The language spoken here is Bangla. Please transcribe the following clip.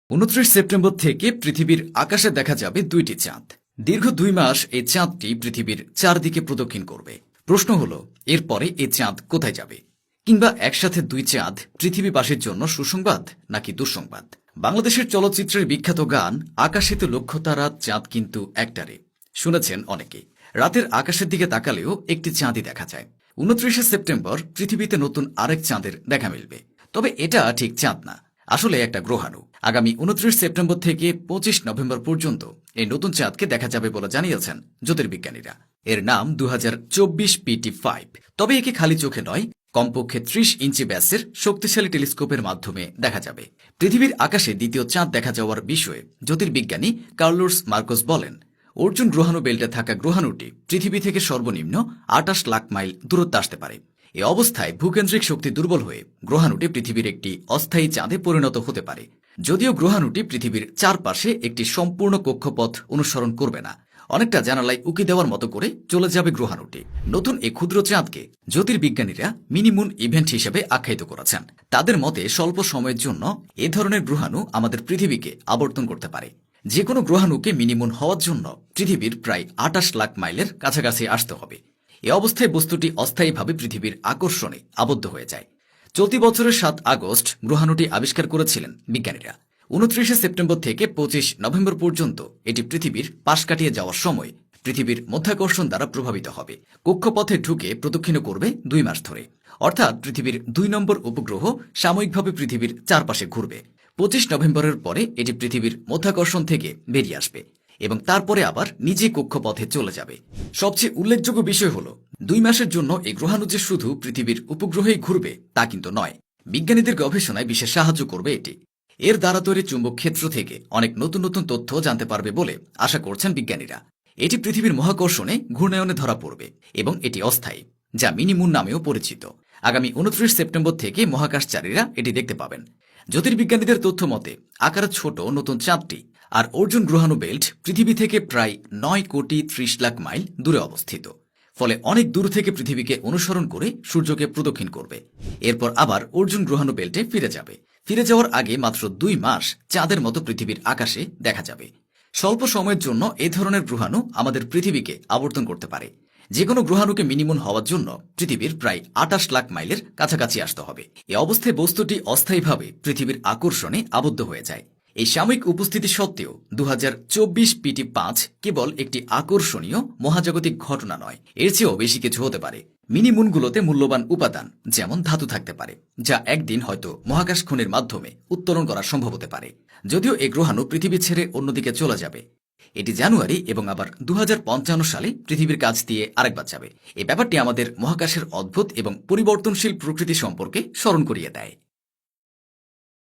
29 সেপ্টেম্বর থেকে পৃথিবীর আকাশে দেখা যাবে দুইটি চাঁদ। দীর্ঘ 2 মাস এই চাঁদটি পৃথিবীর চারদিকে প্রদক্ষিণ করবে। প্রশ্ন হল, এরপরে এই চাঁদ কোথায় যাবে? কিংবা একসাথে 2 চাঁদ পৃথিবীবাসীর জন্য সুসংবাদ নাকি দুঃসংবাদ? বাংলাদেশের চলচ্চিত্রের বিখ্যাত গান আকাশেতে লক্ষ্য তারা, চাঁদ কিন্তু একটারে শুনেছেন অনেকে। রাতের আকাশের দিকে তাকালেও একটি চাঁদই দেখা যায়। 29 সেপ্টেম্বর পৃথিবীতে নতুন আরেক চাঁদের দেখা মিলবে। তবে এটা ঠিক চাঁদ না, আসলে একটা গ্রহাণু। আগামী 29 সেপ্টেম্বর থেকে 25 নভেম্বর পর্যন্ত এই নতুন চাঁদকে দেখা যাবে বলে জানিয়েছেন জ্যোতির্বিজ্ঞানীরা। এর নাম 2024 PT5। তবে একে খালি চোখে নয়, কমপক্ষে 30 ইঞ্চি ব্যাসের শক্তিশালী টেলিস্কোপের মাধ্যমে দেখা যাবে। পৃথিবীর আকাশে দ্বিতীয় চাঁদ দেখা যাওয়ার বিষয়ে জ্যোতির্বিজ্ঞানী কার্লোস মার্কোস বলেন, অর্জুন গ্রহাণু বেল্টে থাকা গ্রহাণুটি পৃথিবী থেকে সর্বনিম্ন 28 লাখ মাইল দূরত্বে আসতে পারে। এ অবস্থায় ভূকেন্দ্রিক শক্তি দুর্বল হয়ে গ্রহাণুটি পৃথিবীর একটি অস্থায়ী চাঁদে পরিণত হতে পারে। যদিও গ্রহাণুটি পৃথিবীর চারপাশে একটি সম্পূর্ণ কক্ষপথ অনুসরণ করবে না, অনেকটা জানালায় উকি দেওয়ার মতো করে চলে যাবে গ্রহাণুটি। নতুন এই ক্ষুদ্র চাঁদকে জ্যোতির্বিজ্ঞানীরা মিনিমুন ইভেন্ট হিসেবে আখ্যায়িত করেছেন। তাদের মতে স্বল্প সময়ের জন্য এ ধরনের গ্রহাণু আমাদের পৃথিবীকে আবর্তন করতে পারে। যে কোনো গ্রহাণুকে মিনিমুন হওয়ার জন্য পৃথিবীর প্রায় 28 লাখ মাইলের কাছাকাছি আসতে হবে। এ অবস্থায় বস্তুটি অস্থায়ীভাবে পৃথিবীর আকর্ষণে আবদ্ধ হয়ে যায়। চলতি বছরের 7 আগস্ট গ্রহাণুটি আবিষ্কার করেছিলেন বিজ্ঞানীরা। 29 সেপ্টেম্বর থেকে 25 নভেম্বর পর্যন্ত এটি পৃথিবীর পাশ কাটিয়ে যাওয়ার সময় পৃথিবীর মধ্যাকর্ষণ দ্বারা প্রভাবিত হবে। কক্ষপথে ঢুকে প্রদক্ষিণ করবে 2 মাস ধরে। অর্থাৎ পৃথিবীর 2 নম্বর উপগ্রহ সাময়িকভাবে পৃথিবীর চারপাশে ঘুরবে। 25 নভেম্বরের পরে এটি পৃথিবীর মধ্যাকর্ষণ থেকে বেরিয়ে আসবে এবং তারপরে আবার নিজে কক্ষপথে চলে যাবে। সবচেয়ে উল্লেখযোগ্য বিষয় হল, 2 মাসের জন্য এই গ্রহাণু যে শুধু পৃথিবীর উপগ্রহেই ঘুরবে তা কিন্তু নয়। বিজ্ঞানীদের গবেষণায় বিশেষ সাহায্য করবে এটি। এর দ্বারা তৈরি চুম্বক ক্ষেত্র থেকে অনেক নতুন নতুন তথ্য জানতে পারবে বলে আশা করছেন বিজ্ঞানীরা। এটি পৃথিবীর মহাকর্ষণে ঘূর্ণায়নে ধরা পড়বে এবং এটি অস্থায়ী, যা মিনিমুন নামেও পরিচিত। আগামী 29 সেপ্টেম্বর থেকে মহাকাশচারীরা এটি দেখতে পাবেন। জ্যোতির্বিজ্ঞানীদের তথ্য মতে আকারে ছোট নতুন চাঁদটি আর অর্জুন গ্রহাণু বেল্ট পৃথিবী থেকে প্রায় 9 কোটি 30 লাখ মাইল দূরে অবস্থিত। ফলে অনেক দূর থেকে পৃথিবীকে অনুসরণ করে সূর্যকে প্রদক্ষিণ করবে। এরপর আবার অর্জুন গ্রহাণু বেল্টে ফিরে যাবে। ফিরে যাওয়ার আগে মাত্র 2 মাস চাঁদের মতো পৃথিবীর আকাশে দেখা যাবে। স্বল্প সময়ের জন্য এই ধরনের গ্রহাণু আমাদের পৃথিবীকে আবর্তন করতে পারে। যে কোনো গ্রহাণুকে মিনিমুন হওয়ার জন্য পৃথিবীর প্রায় 28 লাখ মাইলের কাছাকাছি আসতে হবে। এ অবস্থায় বস্তুটি অস্থায়ীভাবে পৃথিবীর আকর্ষণে আবদ্ধ হয়ে যায়। এই সাময়িক উপস্থিতি সত্ত্বেও 2024 PT5 কেবল একটি আকর্ষণীয় মহাজাগতিক ঘটনা নয়, এর চেয়েও বেশি কিছু হতে পারে। মিনিমুনগুলোতে মূল্যবান উপাদান যেমন ধাতু থাকতে পারে, যা একদিন হয়তো মহাকাশ খনির মাধ্যমে উত্তোলন করা সম্ভব হতে পারে। যদিও এই গ্রহাণু পৃথিবী ছেড়ে অন্যদিকে চলে যাবে। এটি জানুয়ারি এবং আবার 2055 সালে পৃথিবীর কাছ দিয়ে আরেকবার যাবে। এই ব্যাপারটি আমাদের মহাকাশের অদ্ভুত এবং পরিবর্তনশীল প্রকৃতি সম্পর্কে স্মরণ করিয়ে দেয়।